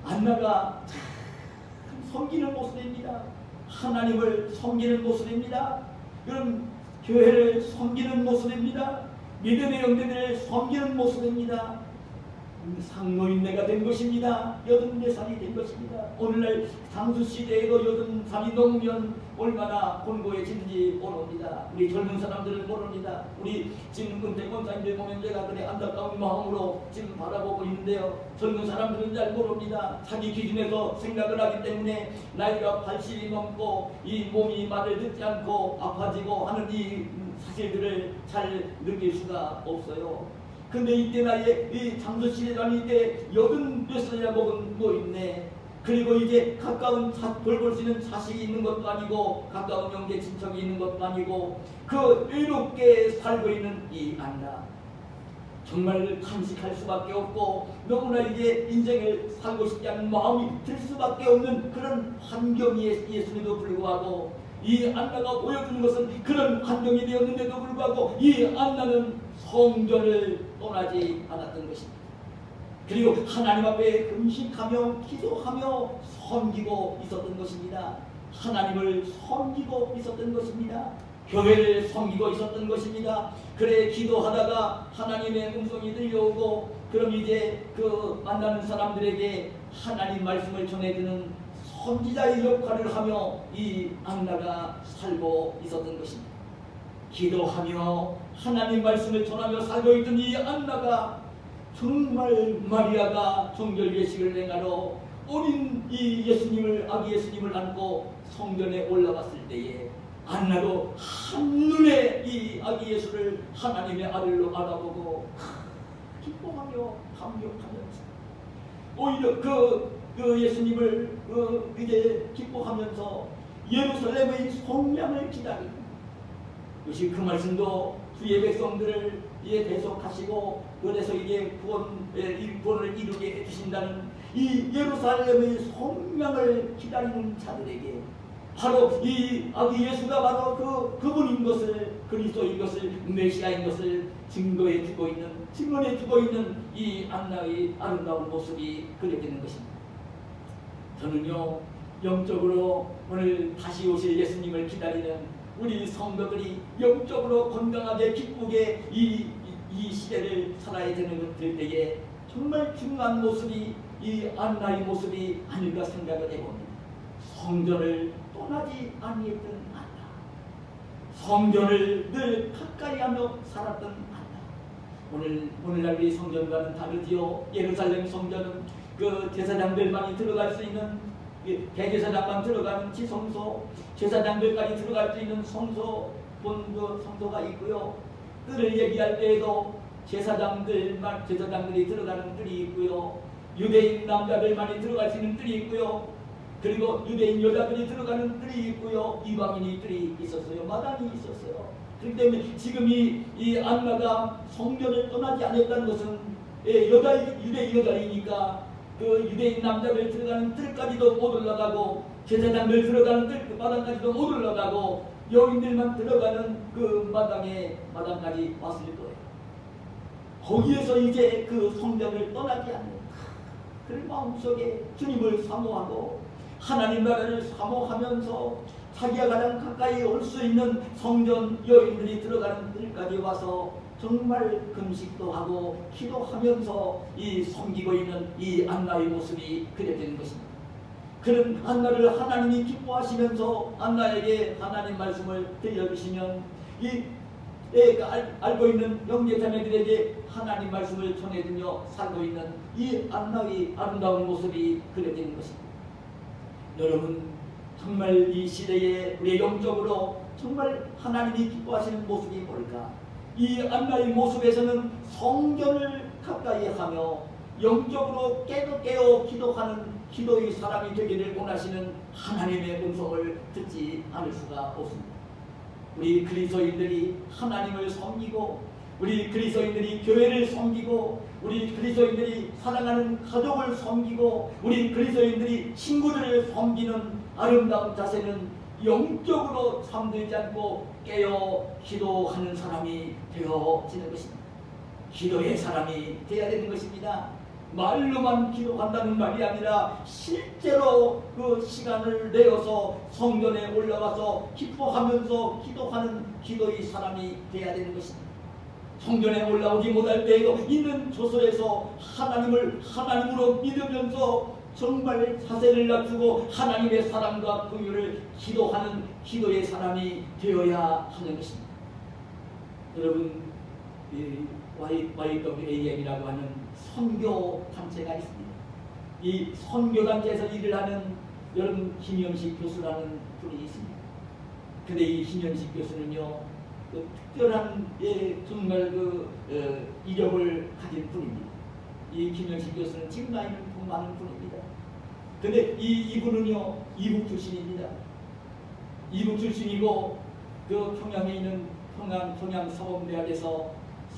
안나가 참 섬기는 모습입니다. 하나님을 섬기는 모습입니다. 그럼 교회를 섬기는 모습입니다. 믿음의 영들을 섬기는 모습입니다. 상노인네가 된 것입니다. 84살이 된 것입니다. 오늘날 상수시대에도 80살이 넘으면 얼마나 곤고해지는지 모릅니다. 우리 젊은 사람들은 모릅니다. 우리 지금 은퇴 권사님들 보면 제가 그래 안타까운 마음으로 지금 바라보고 있는데요, 젊은 사람들은 잘 모릅니다. 자기 기준에서 생각을 하기 때문에 나이가 80이 넘고 이 몸이 말을 듣지 않고 아파지고 하는 이 사실들을 잘 느낄 수가 없어요. 근데 이때 나이에 이 장수시대라는 이때 80몇 살이나 먹은 노인네, 그리고 이제 가까운 돌볼 수 있는 자식이 있는 것도 아니고 가까운 형제 친척이 있는 것도 아니고 그 외롭게 살고 있는 이 안나, 정말 간직할 수밖에 없고 너무나 이제 인생을 살고 싶지 않은 마음이 들 수밖에 없는 그런 환경이었음에도 불구하고, 이 안나가 보여주는 것은 그런 환경이 되었는데도 불구하고 이 안나는 성전을 떠나지 않았던 것입니다. 그리고 하나님 앞에 금식하며 기도하며 섬기고 있었던 것입니다. 하나님을 섬기고 있었던 것입니다. 교회를 섬기고 있었던 것입니다. 그래 기도하다가 하나님의 음성이 들려오고, 그럼 이제 그 만나는 사람들에게 하나님 말씀을 전해주는 선지자의 역할을 하며 이 안나가 살고 있었던 것입니다. 기도하며 하나님 말씀을 전하며 살고 있던 이 안나가 정말 마리아가 정결 예식을 행하러 어린 이 예수님을, 아기 예수님을 안고 성전에 올라갔을 때에 안나도 한눈에 이 아기 예수를 하나님의 아들로 알아보고 기뻐하며 감격하면서 오히려 그 예수님을 이제 기뻐하면서 예루살렘의 성량을 기다리고, 그것이 그 말씀도 주의 백성들을 이제 대속하시고 그래서 이제 구원을 이루게 해주신다는 이 예루살렘의 성량을 기다리는 자들에게 바로 이 아기 예수가 바로 그분인 것을, 그리스도인 것을, 메시아인 것을 증언해 주고 있는 이 안나의 아름다운 모습이 그려지는 것입니다. 저는요 영적으로 오늘 다시 오실 예수님을 기다리는 우리 성도들이 영적으로 건강하게 기쁘게 이 시대를 살아야 되는 때에 정말 중요한 모습이 이 안나의 모습이 아닐까 생각을 해봅니다. 성전을 떠나지 아니했던 안나, 성전을 늘 가까이 하며 살았던 안나. 오늘날 우리 성전과는 다르지요. 예루살렘 성전은 그 제사장들만이 들어갈 수 있는, 대제사장만 들어가는 지성소, 제사장들까지 들어갈 수 있는 성소, 본그 성소가 있고요. 뜰을 얘기할 때에도 제사장들이 들어가는 뜰이 있고요. 유대인 남자들만이 들어갈 수 있는 뜰이 있고요. 그리고 유대인 여자들이 들어가는 뜰이 있고요. 이방인이 뜰이 있었어요. 마당이 있었어요. 그렇기 때문에 지금 이 안나가 성전을 떠나지 않았다는 것은 유대인 여자이니까 그 유대인 남자들 들어가는 뜰까지도 못 올라가고 제사장들 들어가는 뜰 마당까지도 못 올라가고 여인들만 들어가는 그 마당까지 왔을 거예요. 거기에서 이제 그 성전을 떠나지 않는 그 마음속에 주님을 사모하고 하나님 나라를 사모하면서 자기가 가장 가까이 올 수 있는 성전 여인들이 들어가는 뜰까지 와서 정말 금식도 하고 기도하면서 이 섬기고 있는 이 안나의 모습이 그려지는 것입니다. 그런 안나를 하나님이 기뻐하시면서 안나에게 하나님 말씀을 들려주시면 이 알고 있는 형제자매들에게 하나님 말씀을 전해주며 살고 있는 이 안나의 아름다운 모습이 그려지는 것입니다. 여러분, 정말 이 시대에 우리 영적으로 정말 하나님이 기뻐하시는 모습이 뭘까? 이 안나의 모습에서는 성전을 가까이 하며 영적으로 깨어 기도하는 기도의 사람이 되기를 원하시는 하나님의 음성을 듣지 않을 수가 없습니다. 우리 그리스도인들이 하나님을 섬기고 우리 그리스도인들이 교회를 섬기고 우리 그리스도인들이 사랑하는 가족을 섬기고 우리 그리스도인들이 친구들을 섬기는 아름다운 자세는 영적으로 잠들지 않고 깨어 기도하는 사람이 되어지는 것입니다. 기도의 사람이 되어야 되는 것입니다. 말로만 기도한다는 말이 아니라 실제로 그 시간을 내어서 성전에 올라가서 기뻐하면서 기도하는 기도의 사람이 되어야 되는 것입니다. 성전에 올라오지 못할 때에도 있는 조sol에서 하나님을 하나님으로 믿으면서 정말 자세를 낮추고 하나님의 사랑과 긍휼을 기도하는 기도의 사람이 되어야 하는 것입니다. 여러분, YWAM이라고 하는 선교 단체가 있습니다. 이 선교 단체에서 일을 하는 여러분 김현식 교수라는 분이 있습니다. 근데 이 김현식 교수는요, 그 특별한 정말 이력을 가진 분입니다. 이 김현식 교수는 지금 나이는 많은 분입니다. 근데 이분은요, 이북 출신입니다. 이북 출신이고 그 평양에 있는 평양사범대학에서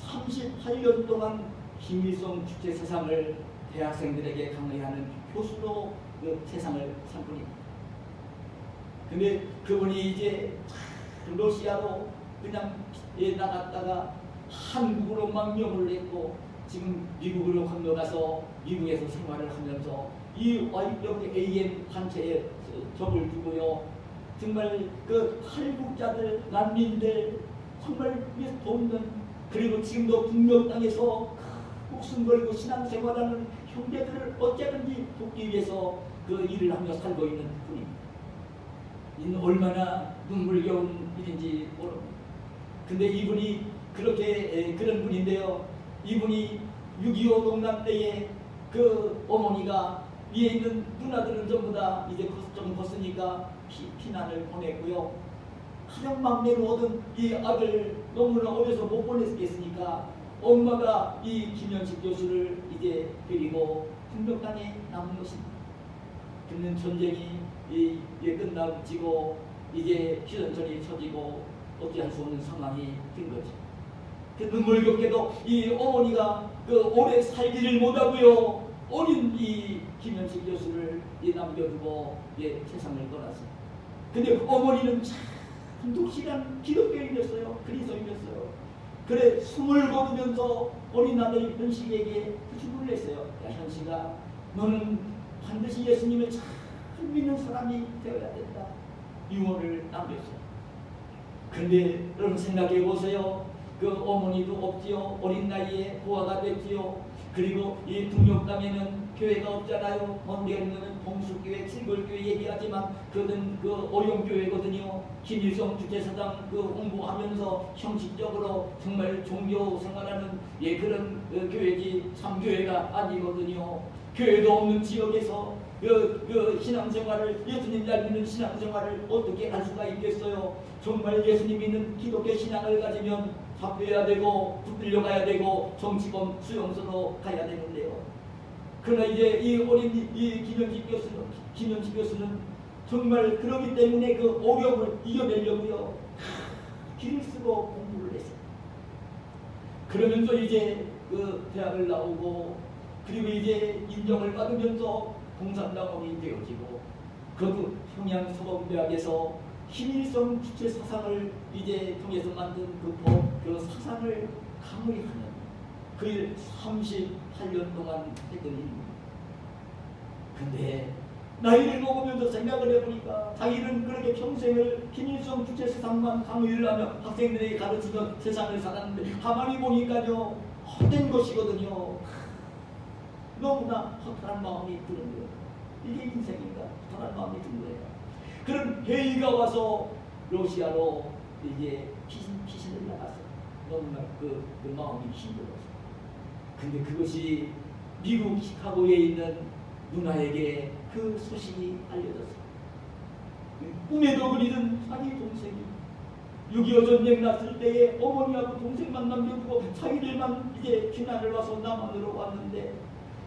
38년 동안 김일성 주체 세상을 대학생들에게 강의하는 교수로 그 세상을 산 분입니다. 근데 그분이 이제 러시아로 그냥 나갔다가 한국으로 망명을 했고 지금 미국으로 건너가서 미국에서 생활을 하면서 이 YWAM 단체에 접을 두고요. 정말 그 탈북자들, 난민들 정말 위해서 돕는, 그리고 지금도 북녘 땅에서 목숨 걸고 신앙생활하는 형제들을 어쨌든지 돕기 위해서 그 일을 하며 살고 있는 분입니다. 이는 얼마나 눈물겨운 일인지 모릅니다. 근데 이분이 그렇게 그런 분인데요. 이분이 6.25 동란 때에 그 어머니가 위에 있는 누나들은 전부 다 이제 좀 벗으니까 피난을 보냈고요. 가장 막내로 얻은 이 아들 너무나 어려서 못 보냈겠으니까 엄마가 이 김현식 교수를 이제 데리고 북녘 땅에 남은 것입니다. 그는 전쟁이 끝나지고 이제 휴전선이 쳐지고 어찌할 수 없는 상황이 된 거죠. 그 눈물겹게도 이 어머니가 그 오래 살기를 못하고요, 어린 이 김현식 교수를 남겨두고 세상을 떠났어요. 근데 어머니는 참 독실한 기독교인이었어요. 그리스도인이었어요. 그래 숨을 거두면서 어린 아들 현식에게 주문을 했어요. 야, 현식아, 너는 반드시 예수님을 잘 믿는 사람이 되어야 된다. 유언을 남겼어요. 근데 여러분 생각해 보세요. 그 어머니도 없지요. 어린 나이에 부하가 됐지요. 그리고 이 북녘 땅에는 교회가 없잖아요. 먼데는 봉수교회, 칠골교회 얘기하지만 그는 그 어용교회거든요. 김일성 주체사상 그 홍보하면서 형식적으로 정말 종교 생활하는 그런 교회지 참교회가 아니거든요. 교회도 없는 지역에서 그 신앙생활을, 예수님 잘 믿는 신앙생활을 어떻게 할 수가 있겠어요? 정말 예수님 믿는 기독교 신앙을 가지면 잡혀야 되고 붙들려 가야 되고 정치범 수용소로 가야 되는데요. 그러나 이제 이 어린 이 김현식 교수는 정말 그러기 때문에 그 어려움을 이겨내려고요, 길을 쓰고 공부를 했어요. 그러면서 이제 그 대학을 나오고 그리고 이제 인정을 받으면서 공산당원이 되어지고 그것도 평양 서범대학에서 김일성 주체 사상을 이제 통해서 만든 그 법, 그 사상을 강의하는 그 일 38년 동안 했던 일입니다. 근데 나이를 먹으면서 생각을 해보니까 자기는 그렇게 평생을 김일성 주체 사상만 강의를 하며 학생들에게 가르치며 세상을 살았는데 가만히 보니까요 헛된 것이거든요. 너무나 허탈한 마음이 드는 거예요. 이게 인생인가? 허탈한 마음이 든 거예요. 그런 회의가 와서 러시아로 이제 피신을 나갔어요. 너무나 그 마음이 힘들었어요. 근데 그것이 미국 시카고에 있는 누나에게 그 소식이 알려졌어요. 꿈에도 그리던 자기 동생이 6.25 전쟁 났을 때에 어머니하고 동생만 남겨두고 자기들만 이제 피난을 와서 남한으로 왔는데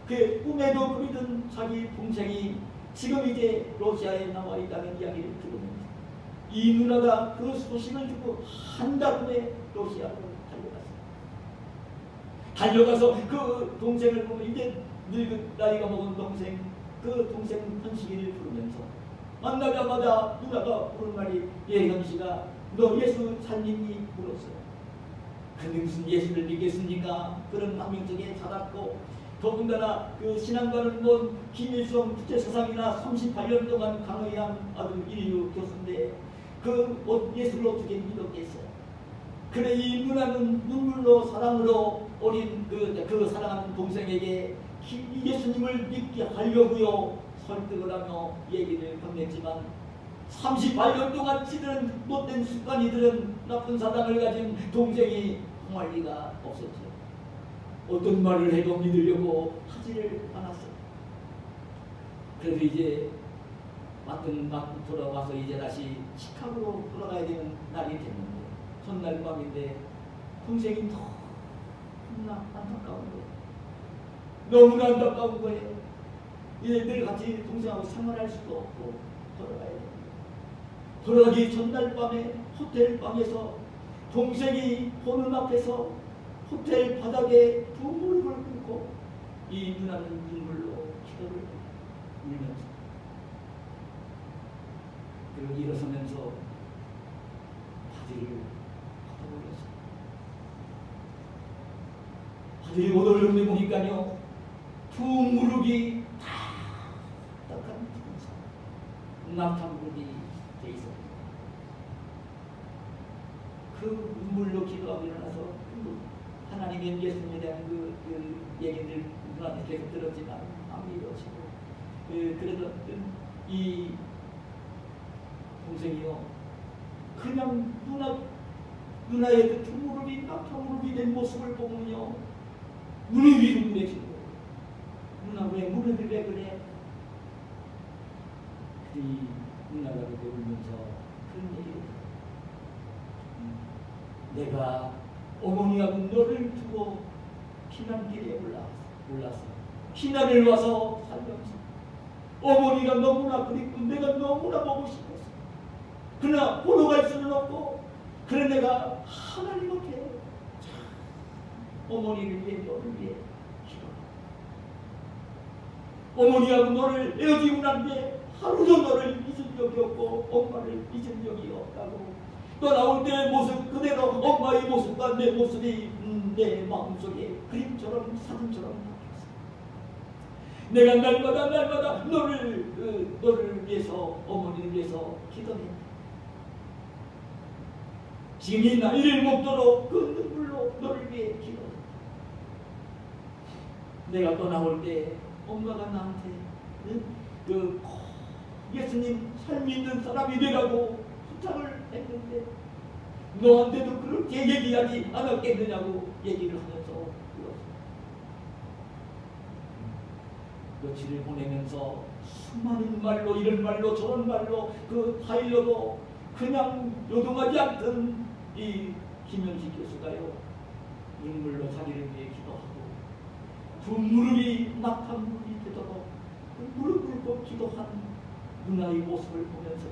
그 꿈에도 그리던 자기 동생이 지금 이제 러시아에 나와 있다는 이야기를 들으면서 이 누나가 그 소식을 듣고 한 달 후에 러시아로 달려가서 그 동생을 보면 이제 늙은 나이가 먹은 동생 그 동생 현식이를 부르면서 만나자마자 누나가 부른 말이 현식아 너 예수 잘 믿니? 물었어요. 근데 무슨 예수를 믿겠습니까? 그런 환경 속에 자랐고 더군다나 그 신앙과는 먼 김일성 주체 사상이나 38년 동안 강의한 아주 인류 교수인데 그 예수를 어떻게 믿었겠어요? 그래 이 누나는 눈물로 사랑으로 어린 그 사랑하는 동생에게 예수님을 믿게 하려고요 설득을 하며 얘기를 건넸지만 38년 동안 지들은 못된 습관이들은 나쁜 사랑을 가진 동생이 통할 리가 없었죠. 어떤 말을 해도 믿으려고 하지를 않았어요. 그래서 이제 맞던 돌아와서 이제 다시 시카고로 돌아가야 되는 날이 됐는데 전날 밤인데 동생이 너무나 안타까운 거예요. 너무나 안타까운 거예요. 이제 늘 같이 동생하고 생활할 수도 없고 돌아가야 됩니다. 돌아가기 전날 밤에 호텔 방에서 동생이 보는 앞에서 호텔 바닥에 두 무릎을 꿇고 이 누나는 눈물로 기도를 울면서 그리고 일어서면서 바지를 걷어올렸어요. 바지를 걷어올렸는데 보니까요 두 무릎이 딱딱한 낙타무릎이 돼 있었어요. 그 눈물로 기도하고 일어나서 하나님의 예수님에 대한 그 얘기를 누나한테 계속 들었지만 안 믿어지고 그래도 이 동생이요 그냥 누나의 그 두 무릎이 낙타 무릎이 된 모습을 보면요 눈이 위로되시고 누나 왜 무릎이 왜 그래? 이 누나가 그렇게 울면서 그런 얘기를 내가 어머니하고 너를 두고 피난길에 올라서 피난을 와서 살면서 어머니가 너무나 그립고 내가 너무나 보고 싶었어. 그러나 보러 갈 수는 없고 그래 내가 하나님 앞에 어머니를 위해 너를 위해 기도하고 어머니하고 너를 헤어지고 난 뒤에 하루도 너를 잊은 적이 없고 엄마를 잊은 적이 없다고 너 나올 때의 모습 그대로 엄마의 모습과 내 모습이 내 마음속에 그림처럼 사진처럼 바뀌었어. 내가 날마다 너를 위해서 어머니를 위해서 기도해. 지금 이 나이를 먹도록 그 눈물로 너를 위해 기도해. 내가 떠나올 때 엄마가 나한테 예수님 살 믿는 사람이 되라고 부탁을 했는데 너한테도 그렇게 얘기하지 않았겠느냐고 얘기를 하면서 울었어요. 며칠을 보내면서 수많은 말로 이런 말로 저런 말로 그 타일러도 그냥 요동하지 않던 이 김현식 교수가요 눈물로 자기를 위해 기도하고 두 무릎이 낙한 무릎이 되도록 그 무릎 꿇고 기도한 누나의 모습을 보면서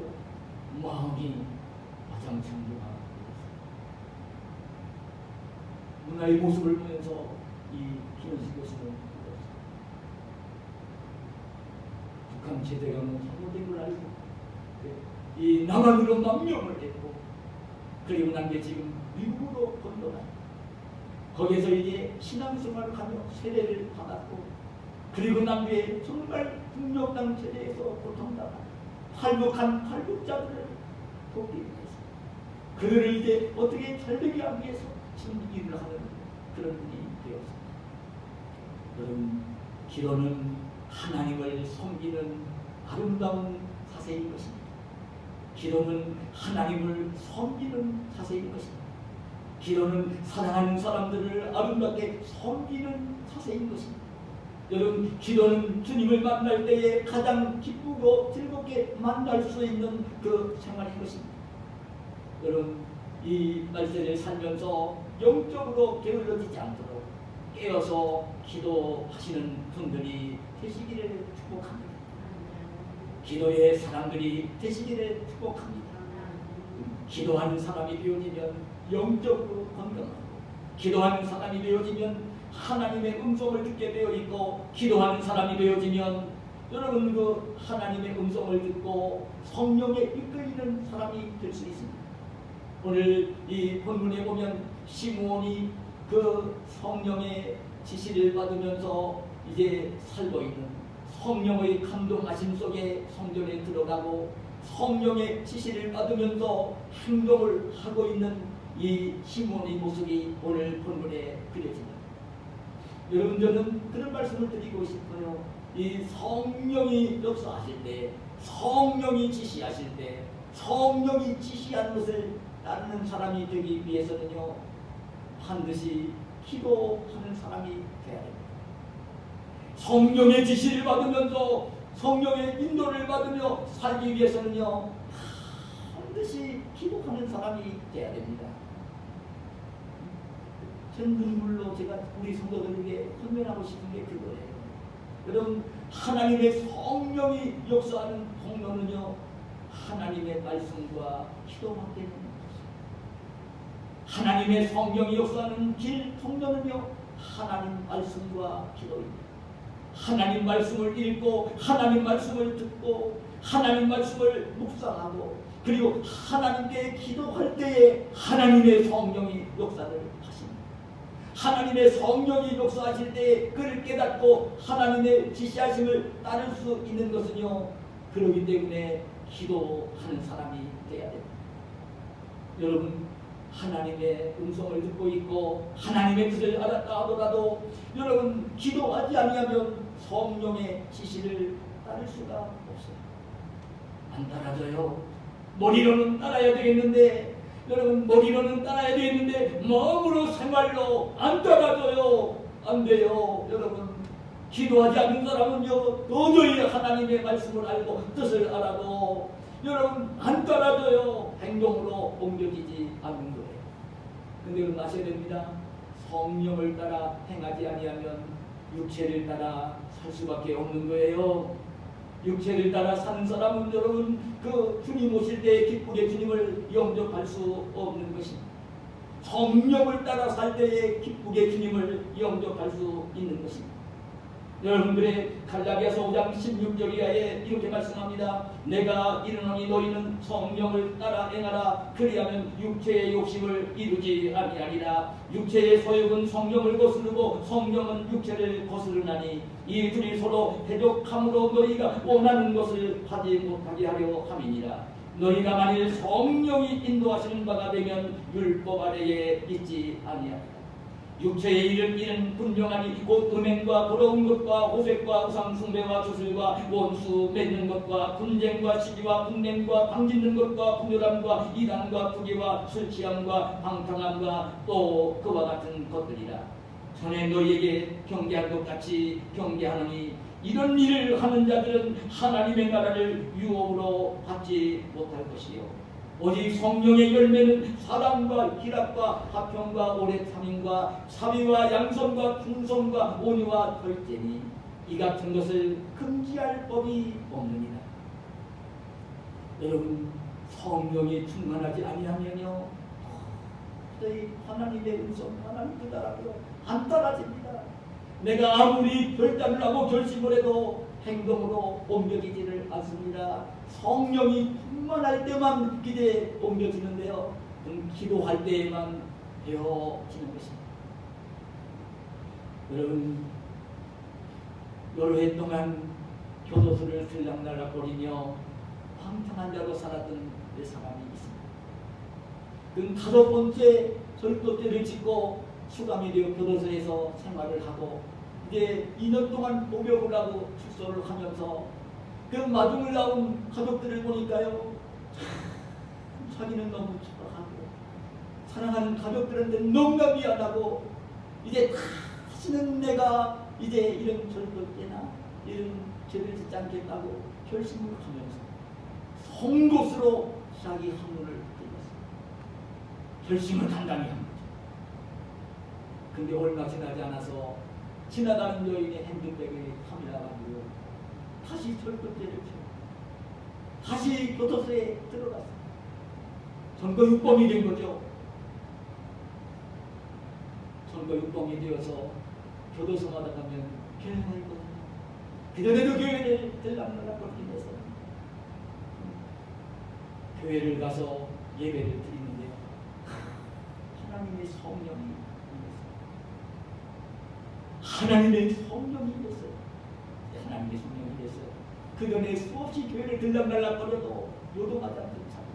마음이 아장창조하고 누나의 모습을 보면서 이 김현식 교수는 울었어요. 북한 제대강은 잘못된 걸 알고 이 남한으로 망명을 했고 그리고 난 게 지금 미국으로 건너가 거기서 이제 신앙생활을 하며 세례를 받았고 그리고 난 뒤에 정말 북녘당 체제에서 고통당한 탈북한 탈북자들을 돕기 위해서 그들을 이제 어떻게 살리게 하기 위해서 지금 일을 하는 그런 분이 되었습니다. 여러분, 기도는 하나님을 섬기는 아름다운 자세인 것입니다. 기도는 하나님을 섬기는 자세인 것입니다. 기도는 사랑하는 사람들을 아름답게 섬기는 자세인 것입니다. 여러분, 기도는 주님을 만날 때에 가장 기쁘고 즐겁게 만날 수 있는 그 생활인 것입니다. 여러분, 이 말세를 살면서 영적으로 게을러지지 않도록 깨어서 기도하시는 분들이 되시기를 축복합니다. 기도의 사람들이 되시기를 축복합니다. 기도하는 사람이 되어지면 영적으로 건강하고 기도하는 사람이 되어지면 하나님의 음성을 듣게 되어 있고 기도하는 사람이 되어지면 여러분 그 하나님의 음성을 듣고 성령에 이끌리는 사람이 될 수 있습니다. 오늘 이 본문에 보면 시므온이 그 성령의 지시를 받으면서 이제 살고 있는 성령의 감동하심 속에 성전에 들어가고 성령의 지시를 받으면서 행동을 하고 있는 이 시므온의 모습이 오늘 본문에 그려집니다. 여러분, 저는 그런 말씀을 드리고 싶어요. 이 성령이 역사하실 때, 성령이 지시하실 때, 성령이 지시한 것을 따르는 사람이 되기 위해서는요, 반드시 기도하는 사람이 되어야 됩니다. 성령의 지시를 받으면서 성령의 인도를 받으며 살기 위해서는요, 반드시 기도하는 사람이 되어야 됩니다. 전 눈물로 제가 우리 성도들에게 권면하고 싶은 게 그거예요. 여러분, 하나님의 성령이 역사하는 통로는요, 하나님의 말씀과 기도밖에 없는 것입니다. 하나님의 성령이 역사하는 길 통로는요, 하나님 말씀과 기도입니다. 하나님 말씀을 읽고 하나님 말씀을 듣고 하나님 말씀을 묵상하고 그리고 하나님께 기도할 때에 하나님의 성령이 역사를 하십니다. 하나님의 성령이 역사하실 때에 그를 깨닫고 하나님의 지시하심을 따를 수 있는 것은요, 그렇기 때문에 기도하는 사람이 되어야 됩니다. 여러분, 하나님의 음성을 듣고 있고 하나님의 뜻을 알았다 하더라도 여러분, 기도하지 아니하면 성령의 지시를 따를 수가 없어요. 안 따라져요. 머리로는 따라야 되겠는데 여러분, 머리로는 따라야 되겠는데 마음으로 생활로 안 따라져요. 안 돼요. 여러분, 기도하지 않는 사람은요, 도저히 하나님의 말씀을 알고 뜻을 알아도 여러분 안 따라져요. 행동으로 옮겨지지 않는 거예요. 근데 여러분 아셔야 됩니다. 성령을 따라 행하지 아니하면 육체를 따라 살 수밖에 없는 거예요. 육체를 따라 사는 사람은 여러분 그 주님 오실 때 기쁘게 주님을 영접할 수 없는 것입니다. 성령을 따라 살 때에 기쁘게 주님을 영접할 수 있는 것입니다. 여러분들의 갈라디아서 5장 16절 이하에 이렇게 말씀합니다. 내가 이르노니 너희는 성령을 따라 행하라. 그리하면 육체의 욕심을 이루지 아니하리라. 육체의 소욕은 성령을 거스르고 성령은 육체를 거스르나니 이 둘이 서로 대적함으로 너희가 원하는 것을 하지 못하게 하려 함이니라. 너희가 만일 성령이 인도하시는 바가 되면 율법 아래에 있지 아니하리라. 육체의 일은 분명하니 곧 음행과 더러운 것과 호색과 우상숭배와 주술과 원수 맺는 것과 분쟁과 시기와 분냄과 방짓는 것과 분열함과 이단과 투기와 술취함과 방탕함과 또 그와 같은 것들이라. 전에 너희에게 경계한 것 같이 경계하노니 이런 일을 하는 자들은 하나님의 나라를 유업으로 받지 못할 것이요 오직 성령의 열매는 사랑과 희락과 화평과 오래 참음과 사위와 양선과 충성과 온유와 절제니 이 같은 것을 금지할 법이 없느니라. 여러분, 성령이 충만하지 아니하면요 도저히 하나님의 음성, 하나님 뜻 따라도 안 따라집니다. 내가 아무리 결단을 하고 결심을 해도 행동으로 옮겨지지를 않습니다. 성령이 충만할 때만 기대에 옮겨지는데요. 기도할 때에만 되어지는 것입니다. 여러분, 여러 해 동안 교도소를 들락날락거리며 황당한 자로 살았던 내 사람이 있습니다. 그 5번째 절도죄를 짓고 수감이 되어 교도소에서 생활을 하고 이제 2년 동안 복역을 하고 출소를 하면서 그 마중을 나온 가족들을 보니까요, 자기는 너무 초라하고 사랑하는 가족들한테 너무나 미안하고 이제 다시는 내가 이제 이런 절도죄나 이런 죄를 짓지 않겠다고 결심을 하면서 송곳으로 자기 한문을 들렸습니다. 결심을 단단히 한 거죠. 근데 얼마 지나지 않아서 지나가는 여인의 핸드백에 카메라 가지고 다시 절도죄를 펴고 다시 교도소에 들어갔습니다. 선거육범이 된 거죠. 선거육범이 되어서 교도소마다 가면 교회가 있거든요. 그전에도 교회를 들락날락거리긴 해서 교회를 가서 예배를 드리는데요, 하나님의 성령이 하나님의 성령이 됐어요. 하나님의 성령이 됐어요. 그전에 수없이 교회를 들락날락거려도 요동하지 않던 사람이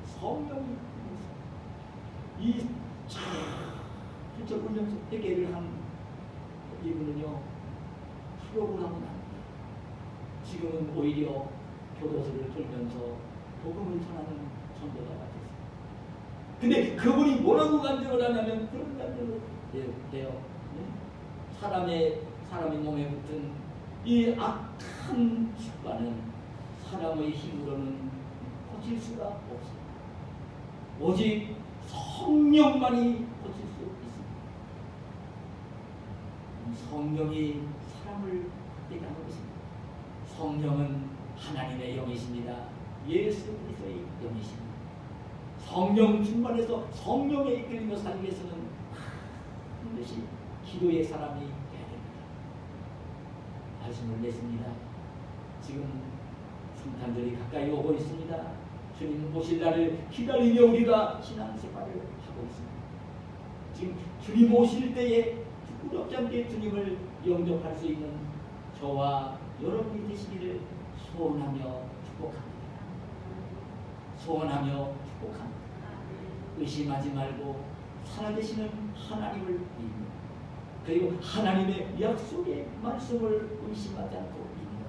성령이 됐어요. 이 훈련소 회개를 한 이분은요, 수록을 하고 납니다. 지금은 오히려 교도소를 돌면서 복음을 전하는 전도자가 됐어요. 근데 그분이 뭐라고 간증을 하냐면 그런 간증을 해요. 사람의 몸에 붙은 이 악한 습관은 사람의 힘으로는 고칠 수가 없습니다. 오직 성령만이 고칠 수 있습니다. 성령이 사람을 바뀌게 하는 것입니다. 성령은 하나님의 영이십니다. 예수 그리스도의 영이십니다. 성령 충만해서 성령에 이끌리며 살기 위해서는 반드시 기도의 사람이 되어야 됩니다. 말씀을 냈습니다. 지금 성탄절이 가까이 오고 있습니다. 주님 오실 날을 기다리며 우리가 신앙생활을 하고 있습니다. 지금 주님 오실 때에 부끄럽지 않게 주님을 영접할 수 있는 저와 여러분이 되시기를 소원하며 축복합니다. 소원하며 축복합니다. 의심하지 말고 살아계시는 하나님을 믿는, 그리고 하나님의 약속의 말씀을 의심하지 않고 믿는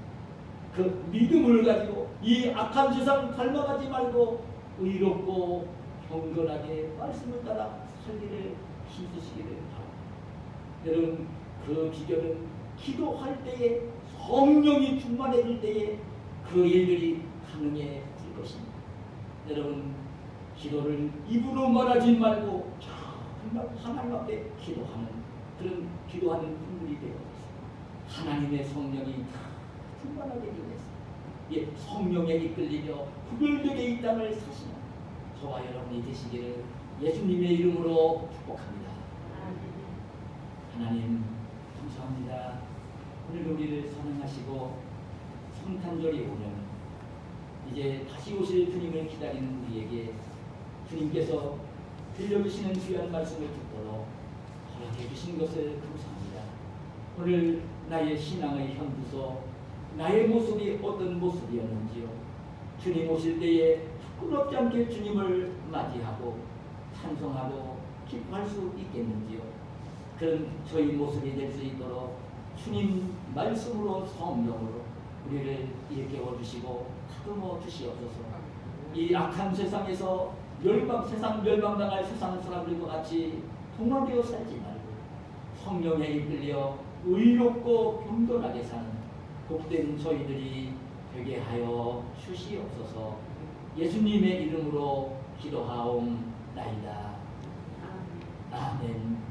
그 믿음을 가지고 이 악한 세상 닮아가지 말고 의롭고 경건하게 말씀을 따라 살기를 힘쓰시기를 바랍니다. 여러분, 그 비결은 기도할 때에 성령이 충만해질 때에 그 일들이 가능해질 것입니다. 여러분, 기도를 입으로 말하지 말고 정말 하나님 앞에 기도하는 그런 기도하는 분들이 되어졌습니다. 하나님의 성령이 충만하게 되겠습니다. 성령에 이끌리며 구별되게 이 땅을 사시는 저와 여러분이 되시기를 예수님의 이름으로 축복합니다. 하나님 감사합니다. 오늘 우리를 사랑하시고 성탄절이 오면 이제 다시 오실 주님을 기다리는 우리에게 주님께서 들려주시는 귀한 말씀을 듣도록 허락해 주신 것을 감사합니다. 오늘 나의 신앙의 현주소, 나의 모습이 어떤 모습이었는지요, 주님 오실 때에 부끄럽지 않게 주님을 맞이하고 찬송하고 기뻐할 수 있겠는지요. 그런 저희 모습이 될 수 있도록 주님 말씀으로 성령으로 우리를 일깨워 주시고 다듬어 주시옵소서. 이 악한 세상에서 세상 멸망당할 세상 사람들과 같이 동화되어 살지 말고 성령에 이끌려 의롭고 경건하게 사는 복된 저희들이 되게 하여 주시옵소서. 예수님의 이름으로 기도하옵나이다. 아멘.